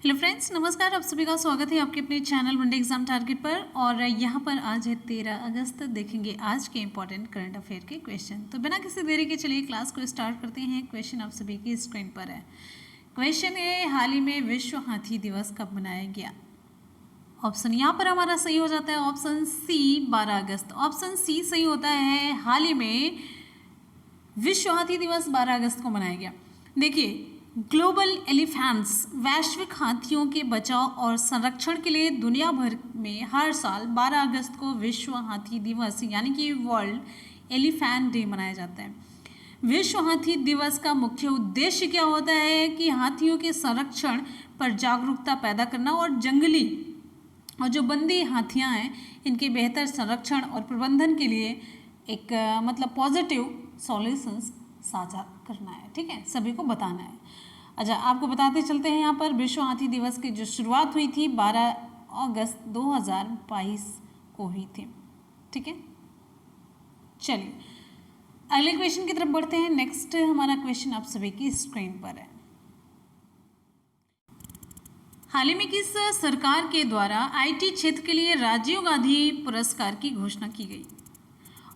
Hello friends, नमस्कार। आप सभी का स्वागत है आपके अपने चैनल वनडे एग्जाम टारगेट पर। और यहाँ पर आज है 13 अगस्त। देखेंगे आज के इंपॉर्टेंट करंट अफेयर के क्वेश्चन। तो बिना किसी देरी के चलिए क्लास को स्टार्ट करते हैं। क्वेश्चन आप सभी की स्क्रीन पर है। क्वेश्चन है, हाल ही में विश्व हाथी दिवस कब मनाया गया? ऑप्शन यहाँ पर हमारा सही हो जाता है ऑप्शन सी 12 अगस्त। ऑप्शन सी सही होता है, हाल ही में विश्व हाथी दिवस 12 अगस्त को मनाया गया। देखिए, ग्लोबल एलिफेंट्स वैश्विक हाथियों के बचाव और संरक्षण के लिए दुनिया भर में हर साल 12 अगस्त को विश्व हाथी दिवस यानी कि वर्ल्ड एलिफेंट डे मनाया जाता है। विश्व हाथी दिवस का मुख्य उद्देश्य क्या होता है कि हाथियों के संरक्षण पर जागरूकता पैदा करना और जंगली और जो बंदी हाथियां हैं इनके बेहतर संरक्षण और प्रबंधन के लिए एक पॉजिटिव सॉल्यूशंस साझा करना है। ठीक है, सभी को बताना है। अच्छा, आपको बताते चलते हैं, यहाँ पर विश्व हाथी दिवस की जो शुरुआत हुई थी 12 अगस्त 2022 को हुई थी। ठीक है, चलिए अगले क्वेश्चन की तरफ बढ़ते हैं। नेक्स्ट हमारा क्वेश्चन आप सभी की स्क्रीन पर है। हाल ही में किस सरकार के द्वारा आईटी क्षेत्र के लिए राजीव गांधी पुरस्कार की घोषणा की गई?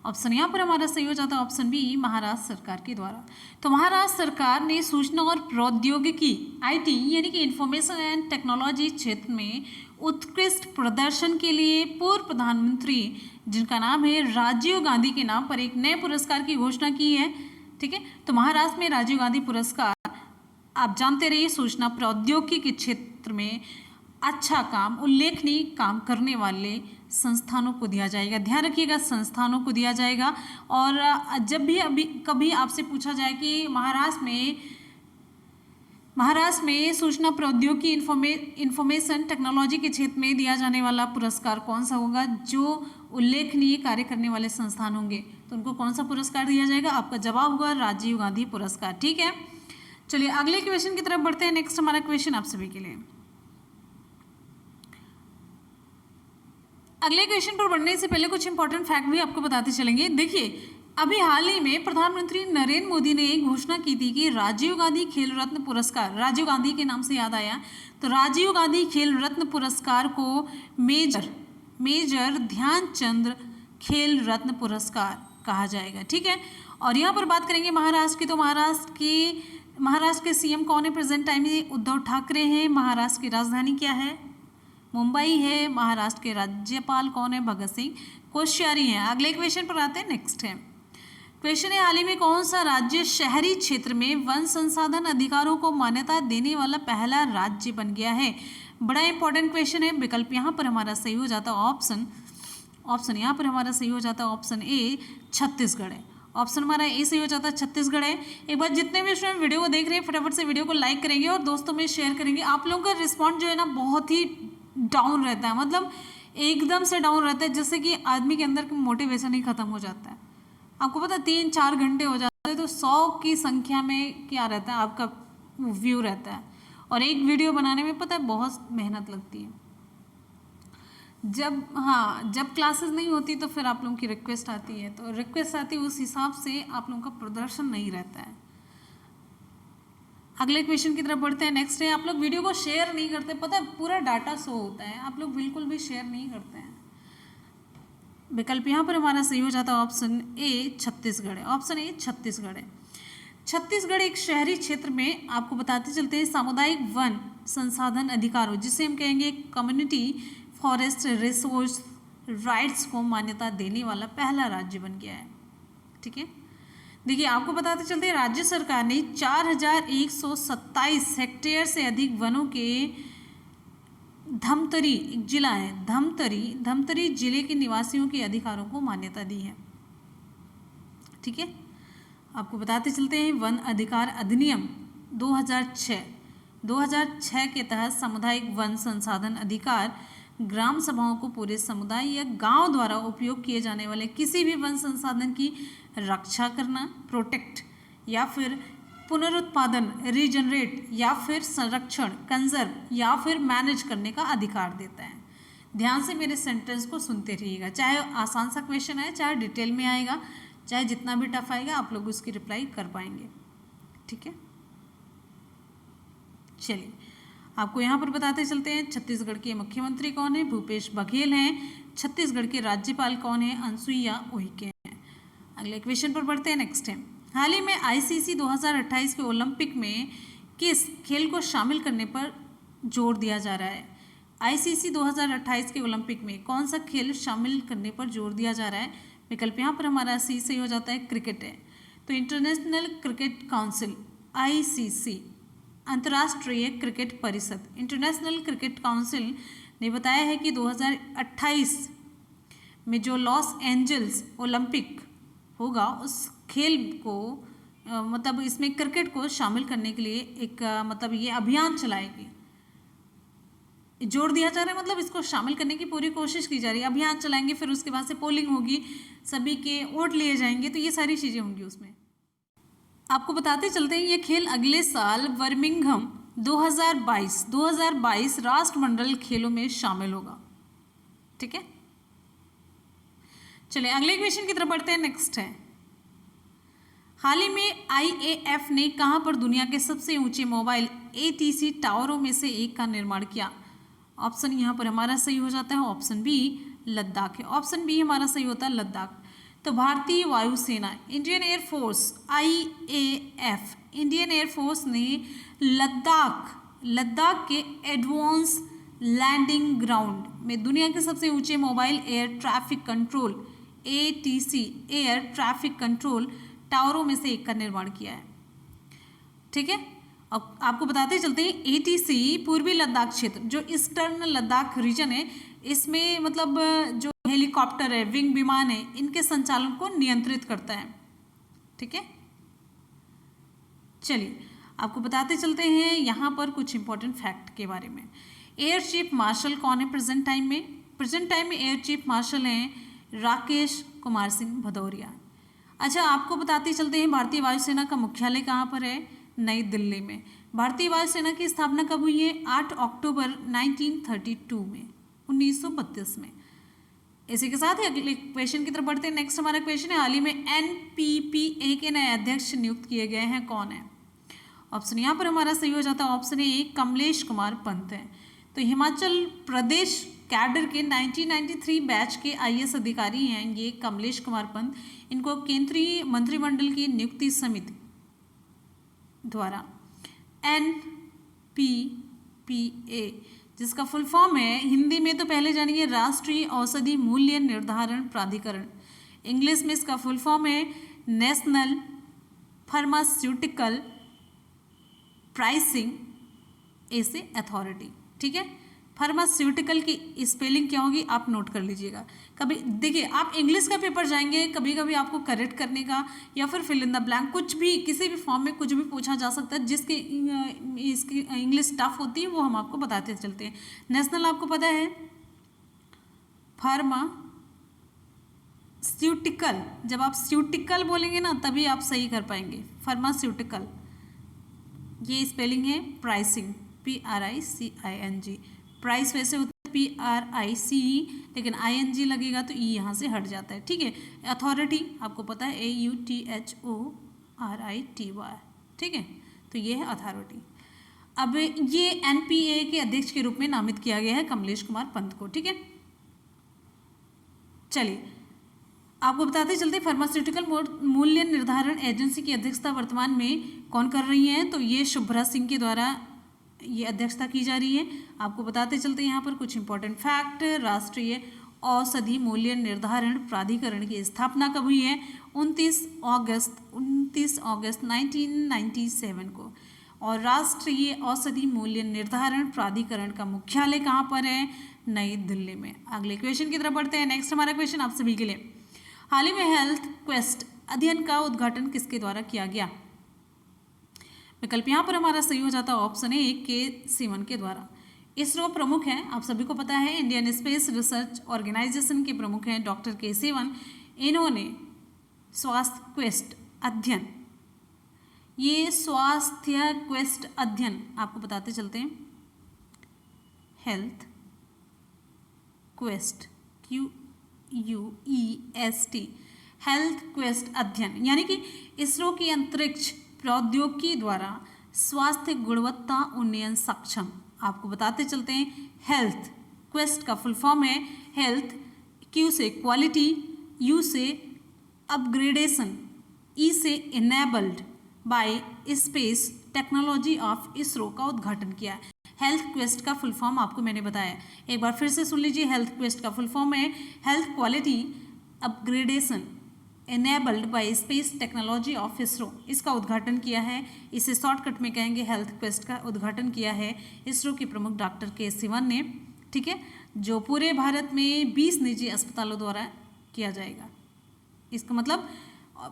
ऑप्शन यहाँ पर हमारा सही हो जाता है ऑप्शन बी, महाराष्ट्र सरकार के द्वारा। तो महाराष्ट्र सरकार ने सूचना और प्रौद्योगिकी आईटी यानी कि इंफॉर्मेशन एंड टेक्नोलॉजी क्षेत्र में उत्कृष्ट प्रदर्शन के लिए पूर्व प्रधानमंत्री जिनका नाम है राजीव गांधी के नाम पर एक नए पुरस्कार की घोषणा की है। ठीक है, तो महाराष्ट्र में राजीव गांधी पुरस्कार आप जानते रहिए सूचना प्रौद्योगिकी के क्षेत्र में अच्छा काम, उल्लेखनीय काम करने वाले संस्थानों को दिया जाएगा। ध्यान रखिएगा, संस्थानों को दिया जाएगा। और जब भी अभी कभी आपसे पूछा जाए कि महाराष्ट्र में सूचना प्रौद्योगिकी इंफॉर्मेशन टेक्नोलॉजी के क्षेत्र में दिया जाने वाला पुरस्कार कौन सा होगा, जो उल्लेखनीय कार्य करने वाले संस्थान होंगे तो उनको कौन सा पुरस्कार दिया जाएगा? आपका जवाब होगा राजीव गांधी पुरस्कार। ठीक है, चलिए अगले क्वेश्चन की तरफ बढ़ते हैं। नेक्स्ट हमारा क्वेश्चन आप सभी के लिए। अगले क्वेश्चन पर बढ़ने से पहले कुछ इंपॉर्टेंट फैक्ट भी आपको बताते चलेंगे। देखिए, अभी हाल ही में प्रधानमंत्री नरेंद्र मोदी ने घोषणा की थी कि राजीव गांधी खेल रत्न पुरस्कार, राजीव गांधी के नाम से याद आया, तो राजीव गांधी खेल रत्न पुरस्कार को मेजर ध्यानचंद खेल रत्न पुरस्कार कहा जाएगा। ठीक है, और यहाँ पर बात करेंगे महाराष्ट्र की, तो महाराष्ट्र के सीएम कौन है प्रेजेंट टाइम में? उद्धव ठाकरे हैं। महाराष्ट्र की राजधानी क्या है? मुंबई है। महाराष्ट्र के राज्यपाल कौन है? भगत सिंह कोश्यारी हैं। अगले क्वेश्चन पर आते हैं। नेक्स्ट है क्वेश्चन है, हाल ही में कौन सा राज्य शहरी क्षेत्र में वन संसाधन अधिकारों को मान्यता देने वाला पहला राज्य बन गया है? बड़ा इंपॉर्टेंट क्वेश्चन है। विकल्प यहाँ पर हमारा सही हो जाता है ऑप्शन यहाँ पर हमारा सही हो जाता है ऑप्शन ए, छत्तीसगढ़ है। ऑप्शन हमारा ए सही हो जाता है, छत्तीसगढ़ है। एक बार जितने भी स्टूडेंट वीडियो को देख रहे हैं फटाफट से वीडियो को लाइक करेंगे और दोस्तों में शेयर करेंगे। आप लोगों का रिस्पॉन्स जो है ना बहुत ही डाउन रहता है, मतलब एकदम से डाउन रहता है, जैसे कि आदमी के अंदर मोटिवेशन ही खत्म हो जाता है। आपको पता है 3-4 घंटे हो जाते हैं तो 100 की संख्या में क्या रहता है आपका व्यू रहता है। और एक वीडियो बनाने में पता है बहुत मेहनत लगती है। जब क्लासेस नहीं होती तो फिर आप लोगों की रिक्वेस्ट आती है, तो रिक्वेस्ट आती है उस हिसाब से आप लोगों का प्रदर्शन नहीं रहता है। अगले क्वेश्चन की तरफ बढ़ते हैं। नेक्स्ट है, आप लोग वीडियो को शेयर नहीं करते, पता है पूरा डाटा शो होता है, आप लोग बिल्कुल भी शेयर नहीं करते हैं। विकल्प यहाँ पर हमारा सही हो जाता है ऑप्शन ए, छत्तीसगढ़ है। ऑप्शन ए, छत्तीसगढ़ है। छत्तीसगढ़ एक शहरी क्षेत्र में, आपको बताते चलते हैं, सामुदायिक वन संसाधन अधिकारों जिसे हम कहेंगे कम्युनिटी फॉरेस्ट रिसोर्स राइट्स को मान्यता देने वाला पहला राज्य बन गया है। ठीक है, देखिए आपको बताते चलते हैं, राज्य सरकार ने 4127 हेक्टेयर से अधिक वनों के धमतरी एक जिला है, धमतरी जिले के निवासियों के अधिकारों को मान्यता दी है। ठीक है, आपको बताते चलते हैं, वन अधिकार अधिनियम 2006 के तहत सामुदायिक वन संसाधन अधिकार ग्राम सभाओं को पूरे समुदाय या गांव द्वारा उपयोग किए जाने वाले किसी भी वन संसाधन की रक्षा करना, प्रोटेक्ट या फिर पुनरुत्पादन, रीजनरेट या फिर संरक्षण, कंजर्व या फिर मैनेज करने का अधिकार देता है। ध्यान से मेरे सेंटेंस को सुनते रहिएगा, चाहे आसान सा क्वेश्चन आए, चाहे डिटेल में आएगा, चाहे जितना भी टफ आएगा आप लोग उसकी रिप्लाई कर पाएंगे। ठीक है, चलिए आपको यहाँ पर बताते चलते हैं छत्तीसगढ़ के मुख्यमंत्री कौन है, भूपेश बघेल हैं। छत्तीसगढ़ के राज्यपाल कौन है, अनसुईया उइके हैं। अगले क्वेश्चन पर बढ़ते हैं, नेक्स्ट है, हाल ही में आईसीसी 2028 के ओलंपिक में किस खेल को शामिल करने पर जोर दिया जा रहा है। आईसीसी 2028 के ओलंपिक में कौन सा खेल शामिल करने पर जोर दिया जा रहा है। विकल्प यहाँ पर हमारा सी सही हो जाता है, क्रिकेट है। तो इंटरनेशनल क्रिकेट काउंसिल आईसीसी, अंतर्राष्ट्रीय क्रिकेट परिषद, इंटरनेशनल क्रिकेट काउंसिल ने बताया है कि 2028 में जो लॉस एंजल्स ओलंपिक होगा उस खेल को मतलब इसमें क्रिकेट को शामिल करने के लिए एक मतलब ये अभियान चलाएगी। जोर दिया जा रहा है मतलब इसको शामिल करने की पूरी कोशिश की जा रही है। अभियान चलाएंगे, फिर उसके बाद से पोलिंग होगी, सभी के वोट लिए जाएंगे, तो ये सारी चीज़ें होंगी उसमें। आपको बताते चलते हैं ये खेल अगले साल बर्मिंघम 2022 राष्ट्रमंडल खेलों में शामिल होगा। ठीक है, चलिए अगले क्वेश्चन की तरफ बढ़ते हैं, नेक्स्ट है, हाल ही में आईएएफ ने कहां पर दुनिया के सबसे ऊंचे मोबाइल एटीसी टावरों में से एक का निर्माण किया। ऑप्शन यहां पर हमारा सही हो जाता है ऑप्शन बी, लद्दाख है। ऑप्शन बी हमारा सही होता है लद्दाख। तो भारतीय वायुसेना, Indian air force, IAF, Indian air force ने लद्दाख के एडवांस लैंडिंग ग्राउंड में दुनिया के सबसे ऊंचे mobile air traffic control ATC air traffic control टावरों में से एक का निर्माण किया है। ठीक है, अब आपको बताते चलते हैं एटीसी पूर्वी लद्दाख क्षेत्र, जो ईस्टर्न लद्दाख रीजन है, इसमें मतलब जो हेलीकॉप्टर है, विंग विमान है, इनके संचालन को नियंत्रित करता है। ठीक है, चलिए आपको बताते चलते हैं यहाँ पर कुछ इंपॉर्टेंट फैक्ट के बारे में। एयर चीफ मार्शल कौन है प्रेजेंट टाइम में? प्रेजेंट टाइम में एयर चीफ मार्शल हैं राकेश कुमार सिंह भदौरिया। अच्छा, आपको बताते चलते हैं भारतीय वायुसेना का मुख्यालय कहाँ पर है? नई दिल्ली में। भारतीय वायुसेना की स्थापना कब हुई है? 8 अक्टूबर 1932 में, 1932 में। इसी के साथ ही अगले क्वेश्चन की तरफ बढ़ते हैं। नेक्स्ट हमारा क्वेश्चन है, हाल ही में एनपीपीए के नए अध्यक्ष नियुक्त किए गए हैं, कौन है? ऑप्शन यहाँ पर हमारा सही हो जाता है ऑप्शन ए, कमलेश कुमार पंत है। तो हिमाचल प्रदेश कैडर के 1993 बैच के आईएएस अधिकारी हैं ये कमलेश कुमार पंत। इनको केंद्रीय मंत्रिमंडल की नियुक्ति समिति द्वारा एनपीपीए, जिसका फुल फॉर्म है हिंदी में तो पहले जानिए राष्ट्रीय औषधि मूल्य निर्धारण प्राधिकरण, इंग्लिश में इसका फुल फॉर्म है नेशनल फार्मास्यूटिकल प्राइसिंग ऐसे अथॉरिटी। ठीक है, फार्मास्यूटिकल की स्पेलिंग क्या होगी आप नोट कर लीजिएगा। कभी देखिए आप इंग्लिश का पेपर जाएंगे, कभी कभी आपको करेक्ट करने का या फिर फिल इन द ब्लैंक कुछ भी किसी भी फॉर्म में कुछ भी पूछा जा सकता है, जिसकी इसकी इंग्लिश टफ होती है वो हम आपको बताते चलते हैं। नेशनल आपको पता है फार्मास्यूटिकल, जब आप स्यूटिकल बोलेंगे ना तभी आप सही कर पाएंगे। फार्मास्यूटिकल ये स्पेलिंग है प्राइसिंग, PRICING। प्राइस वैसे होता है PRICE, लेकिन ING लगेगा तो ई यहाँ से हट जाता है। ठीक है, अथॉरिटी आपको पता है AUTHORITY। ठीक है, तो ये है अथॉरिटी। अब ये NPA के अध्यक्ष के रूप में नामित किया गया है कमलेश कुमार पंत को। ठीक है, चलिए आपको बताते चलते फार्मास्यूटिकल मूल्य निर्धारण एजेंसी की अध्यक्षता वर्तमान में कौन कर रही है? तो ये शुभ्रा सिंह के द्वारा ये अध्यक्षता की जा रही है। आपको बताते चलते यहाँ पर कुछ इंपॉर्टेंट फैक्ट। राष्ट्रीय औषधि मूल्य निर्धारण प्राधिकरण की स्थापना कब हुई है? 29 अगस्त 1997 को। और राष्ट्रीय औषधि मूल्य निर्धारण प्राधिकरण का मुख्यालय कहाँ पर है? नई दिल्ली में। अगले क्वेश्चन की तरफ बढ़ते हैं। नेक्स्ट हमारा क्वेश्चन आप सभी के लिए, हाल ही में हेल्थ क्वेस्ट अध्ययन का उद्घाटन किसके द्वारा किया गया? विकल्प यहाँ पर हमारा सही हो जाता है ऑप्शन ए, के सिवन के द्वारा। इसरो प्रमुख हैं, आप सभी को पता है, इंडियन स्पेस रिसर्च ऑर्गेनाइजेशन के प्रमुख हैं डॉक्टर के सिवन। इन्होंने स्वास्थ्य क्वेस्ट अध्ययन, ये स्वास्थ्य क्वेस्ट अध्ययन आपको बताते चलते हैं, health quest QUEST, health quest अध्ययन, यानी कि इसरो की अंतरिक्ष प्रौद्योगिकी द्वारा स्वास्थ्य गुणवत्ता उन्नयन सक्षम आपको बताते चलते हैं। हेल्थ क्वेस्ट का फुल फॉर्म है हेल्थ, क्यू से क्वालिटी, यू से अपग्रेडेशन, ई से enabled bye space technology of ISRO का उद्घाटन किया। हेल्थ क्वेस्ट का फुल फॉर्म आपको मैंने बताया, एक बार फिर से सुन लीजिए। हेल्थ क्वेस्ट का फुल फॉर्म है health quality upgradation enabled bye space technology of ISRO, इसका उद्घाटन किया है। इसे शॉर्टकट में कहेंगे हेल्थ क्वेस्ट का उद्घाटन किया है इसरो के प्रमुख डॉक्टर के सिवन ने, ठीक है, जो पूरे भारत में 20 निजी अस्पतालों द्वारा किया जाएगा। इसका मतलब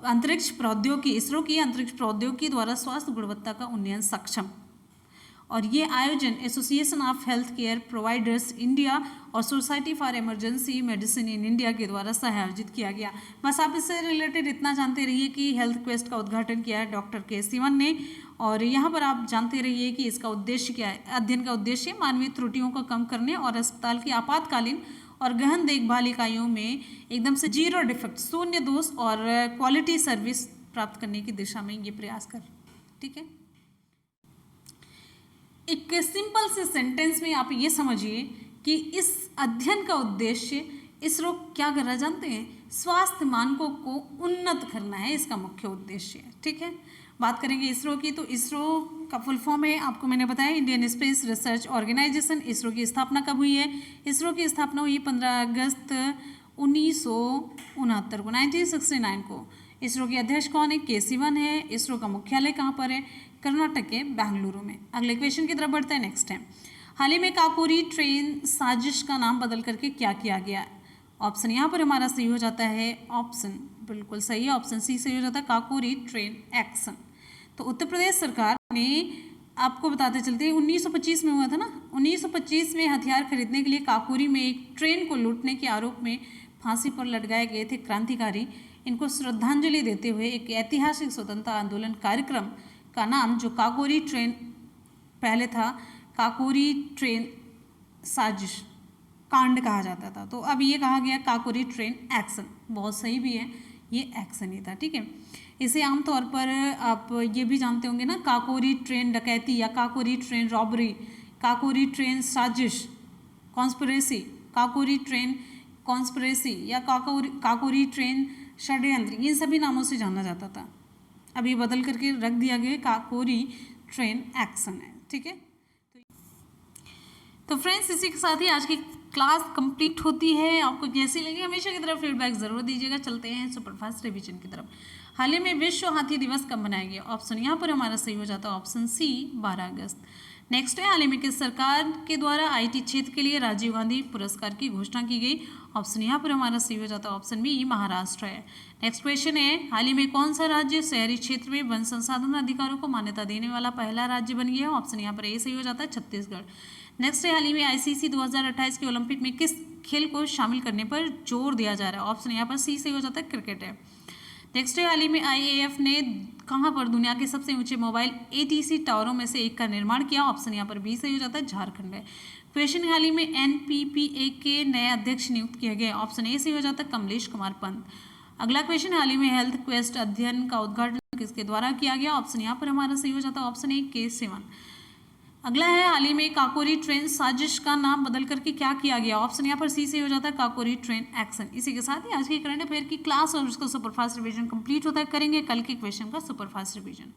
अंतरिक्ष प्रौद्योगिकी, इसरो की अंतरिक्ष प्रौद्योगिकी द्वारा स्वास्थ्य गुणवत्ता का उन्नयन सक्षम। और ये आयोजन association of health care providers India और society for emergency medicine in India के द्वारा आयोजित किया गया। बस आप इससे रिलेटेड इतना जानते रहिए कि हेल्थ क्वेस्ट का उद्घाटन किया है डॉक्टर के सिवन ने, और यहाँ पर आप जानते रहिए कि इसका उद्देश्य क्या है। अध्ययन का उद्देश्य मानवीय त्रुटियों को कम करने और अस्पताल की आपातकालीन और गहन देखभाल इकाइयों में एकदम से जीरो डिफेक्ट, शून्य दोष और क्वालिटी सर्विस प्राप्त करने की दिशा में ये प्रयास कर, ठीक है। एक सिंपल से सेंटेंस में आप ये समझिए कि इस अध्ययन का उद्देश्य इसरो क्या कर रहा है जानते हैं? स्वास्थ्य मानकों को उन्नत करना है, इसका मुख्य उद्देश्य है, ठीक है। बात करेंगे इसरो की, तो इसरो का फुल फॉर्म है, आपको मैंने बताया, Indian space research organisation. ISRO की स्थापना कब हुई है? इसरो की स्थापना हुई 15 अगस्त 1969 को, 1969 को। इसरो के अध्यक्ष कौन है? के सिवन है। इसरो का मुख्यालय कहाँ पर है? कर्नाटक के बेंगलुरु में। अगले क्वेश्चन की तरफ बढ़ते हैं नेक्स्ट टाइम। हाल ही में काकोरी ट्रेन साजिश का नाम बदल करके क्या किया गया? ऑप्शन यहाँ पर हमारा सही हो जाता है, ऑप्शन बिल्कुल सही है, ऑप्शन सी सही हो जाता है, काकोरी ट्रेन एक्शन। तो उत्तर प्रदेश सरकार ने, आपको बताते चलते हैं, 1925 में हुआ था ना, 1925 में हथियार खरीदने के लिए काकोरी में एक ट्रेन को लूटने के आरोप में फांसी पर लटकाए गए थे क्रांतिकारी। इनको श्रद्धांजलि देते हुए एक ऐतिहासिक स्वतंत्रता आंदोलन कार्यक्रम का नाम, जो काकोरी ट्रेन पहले था, काकोरी ट्रेन साजिश कांड कहा जाता था, तो अब ये कहा गया काकोरी ट्रेन एक्शन। बहुत सही भी है, ये एक्शन ही था, ठीक है। इसे आमतौर पर आप ये भी जानते होंगे ना, काकोरी ट्रेन डकैती या Kakori train robbery, Kakori train साजिश कॉन्स्पिरेसी, काकोरी ट्रेन कॉन्स्पिरेसी या काकोरी ट्रेन षड्यंत्र, इन सभी नामों से जाना जाता था। अब ये बदल करके रख दिया गया काकोरी ट्रेन एक्शन है, ठीक है। तो फ्रेंड्स, इसी के साथ ही आज की क्लास कंप्लीट होती है। आपको कैसी लगी हमेशा की तरफ फीडबैक जरूर दीजिएगा। चलते हैं सुपरफास्ट रिवीजन की तरफ। हाल ही में विश्व हाथी दिवस कब मनाया गया? ऑप्शन यहाँ पर हमारा सही हो जाता है, ऑप्शन सी 12 अगस्त। नेक्स्ट है, हाल ही में किस सरकार के द्वारा आईटी क्षेत्र के लिए राजीव गांधी पुरस्कार की घोषणा की गई? ऑप्शन यहाँ पर हमारा सही हो जाता है, ऑप्शन बी महाराष्ट्र है। नेक्स्ट क्वेश्चन है, हाल ही में कौन सा राज्य शहरी क्षेत्र में वन संसाधन अधिकारों को मान्यता देने वाला पहला राज्य बन गया? ऑप्शन यहाँ पर ए सही हो जाता है, छत्तीसगढ़। नेक्स्ट है, हाल ही में आईसीसी 2028 के ओलंपिक में किस खेल को शामिल करने पर जोर दिया जा रहा है? ऑप्शन यहाँ पर सी सही हो जाता है, क्रिकेट है। नेक्स्ट है, हाल ही में आईएएफ ने कहाँ पर दुनिया के सबसे ऊंचे मोबाइल एटीसी टावरों में से एक का निर्माण किया? ऑप्शन यहाँ पर बी सही हो जाता है, झारखंड है। क्वेश्चन, हाल ही में एनपीपीए के नए अध्यक्ष नियुक्त किए गए? ऑप्शन ए सही हो जाता है, कमलेश कुमार पंत। अगला क्वेश्चन, हाल ही में हेल्थ क्वेस्ट अध्ययन का उद्घाटन किसके द्वारा किया गया? ऑप्शन यहाँ पर हमारा सही हो जाता है, ऑप्शन ए के सिवन। अगला है, हाल ही में काकोरी ट्रेन साजिश का नाम बदल करके क्या किया गया? ऑप्शन यहाँ पर सी से हो जाता है, काकोरी ट्रेन एक्शन। इसी के साथ ही आज की करंट अफेयर की क्लास और उसका सुपरफास्ट रिवीजन कंप्लीट होता है। करेंगे कल के क्वेश्चन का सुपरफास्ट रिवीजन।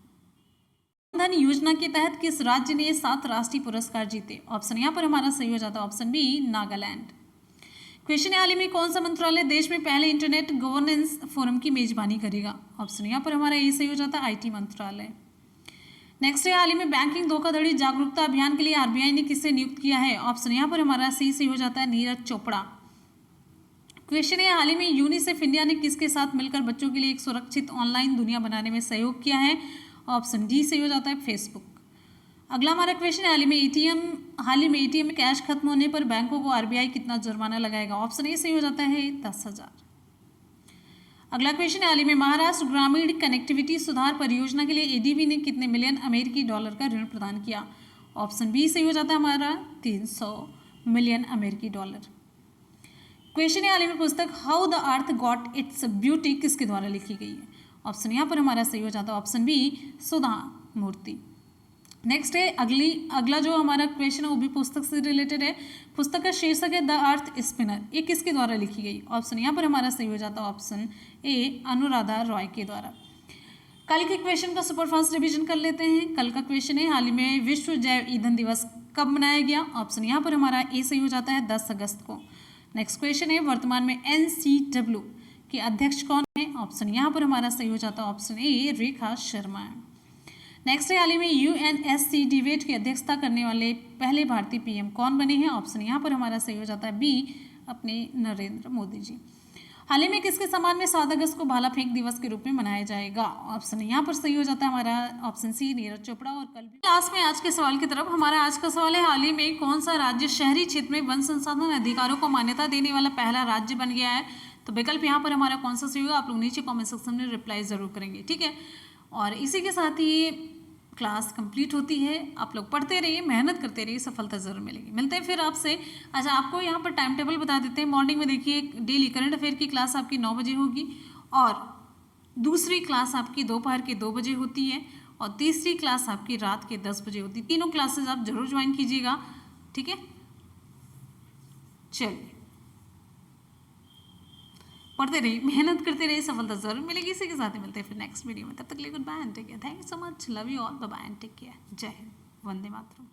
धन योजना के तहत किस राज्य ने 7 राष्ट्रीय पुरस्कार जीते? ऑप्शन यहाँ पर हमारा सही हो जाता है, ऑप्शन बी नागालैंड। क्वेश्चन, हाल ही में कौन सा मंत्रालय देश में पहले इंटरनेट गवर्नेंस फोरम की मेजबानी करेगा? ऑप्शन यहाँ पर हमारा ये सही हो जाता है, आईटी मंत्रालय। नेक्स्ट है, हाल ही में बैंकिंग धोखाधड़ी जागरूकता अभियान के लिए आरबीआई ने किसे नियुक्त किया है? ऑप्शन यहाँ पर हमारा सी सही हो जाता है, नीरज चोपड़ा। क्वेश्चन है, हाल ही में यूनिसेफ इंडिया ने किसके साथ मिलकर बच्चों के लिए एक सुरक्षित ऑनलाइन दुनिया बनाने में सहयोग किया है? ऑप्शन डी सही हो जाता है, फेसबुक। अगला हमारा क्वेश्चन है, हाल ही में एटीएम में कैश खत्म होने पर बैंकों को आरबीआई कितना जुर्माना लगाएगा? ऑप्शन ए सही हो जाता है, 10,000। अगला क्वेश्चन है, हाल ही में महाराष्ट्र ग्रामीण कनेक्टिविटी सुधार परियोजना के लिए एडीबी ने कितने मिलियन अमेरिकी डॉलर का ऋण प्रदान किया? ऑप्शन बी सही हो जाता है हमारा, 300 मिलियन अमेरिकी डॉलर। क्वेश्चन है, हाल ही में पुस्तक how the earth got its beauty किसके द्वारा लिखी गई है? ऑप्शन यहाँ पर हमारा सही हो जाता है, ऑप्शन बी सुधा मूर्ति। नेक्स्ट है अगला जो हमारा क्वेश्चन है वो भी पुस्तक से रिलेटेड है। पुस्तक का शीर्षक है द अर्थ स्पिनर। ये किसके द्वारा लिखी गई? ऑप्शन यहाँ पर हमारा सही हो जाता है ऑप्शन ए, अनुराधा रॉय के द्वारा। कल के क्वेश्चन का सुपरफास्ट रिवीजन कर लेते हैं। कल का क्वेश्चन है हाल ही में विश्व जैव ईंधन दिवस कब मनाया गया? ऑप्शन यहाँ पर हमारा ए सही हो जाता है 10 अगस्त को। नेक्स्ट क्वेश्चन है वर्तमान में NCW के अध्यक्ष कौन है? ऑप्शन यहाँ पर हमारा सही हो जाता है option A, Rekha Sharma. Next है हाल ही में UNSC डिबेट की अध्यक्षता करने वाले पहले भारतीय PM कौन बने हैं? ऑप्शन यहाँ पर हमारा सही हो जाता है बी, अपने नरेंद्र मोदी जी। हाल ही में किसके सम्मान में 7 अगस्त को भाला फेंक दिवस के रूप में मनाया जाएगा? ऑप्शन यहाँ पर सही हो जाता है हमारा ऑप्शन सी, नीरज चोपड़ा। और कल भी क्लास में आज के सवाल की तरफ हमारा आज का सवाल है हाल ही में कौन सा राज्य शहरी क्षेत्र में वन संसाधन अधिकारों को मान्यता देने वाला पहला राज्य बन गया है? तो विकल्प यहाँ पर हमारा कौन सा सही होगा आप लोग नीचे कॉमेंट सेक्शन में रिप्लाई जरूर करेंगे, ठीक है। और इसी के साथ ही क्लास कंप्लीट होती है। आप लोग पढ़ते रहिए, मेहनत करते रहिए, सफलता जरूर मिलेगी। मिलते हैं फिर आपसे। अच्छा, आपको यहाँ पर टाइम टेबल बता देते हैं। मॉर्निंग में देखिए डेली करंट अफेयर की क्लास आपकी 9 बजे होगी और दूसरी क्लास आपकी दोपहर के 2 बजे होती है और तीसरी क्लास आपकी रात के 10 बजे होती है। तीनों क्लासेज आप जरूर ज्वाइन कीजिएगा, ठीक है। चलिए पढ़ते रहिए, मेहनत करते रहिए, सफलता जरूर मिलेगी। इसी के साथ ही मिलते हैं फिर नेक्स्ट वीडियो में। तब तक के लिए good bye and take care. Thank you so much, love you all, bye bye and take care. जय हिंद, वंदे मातरम।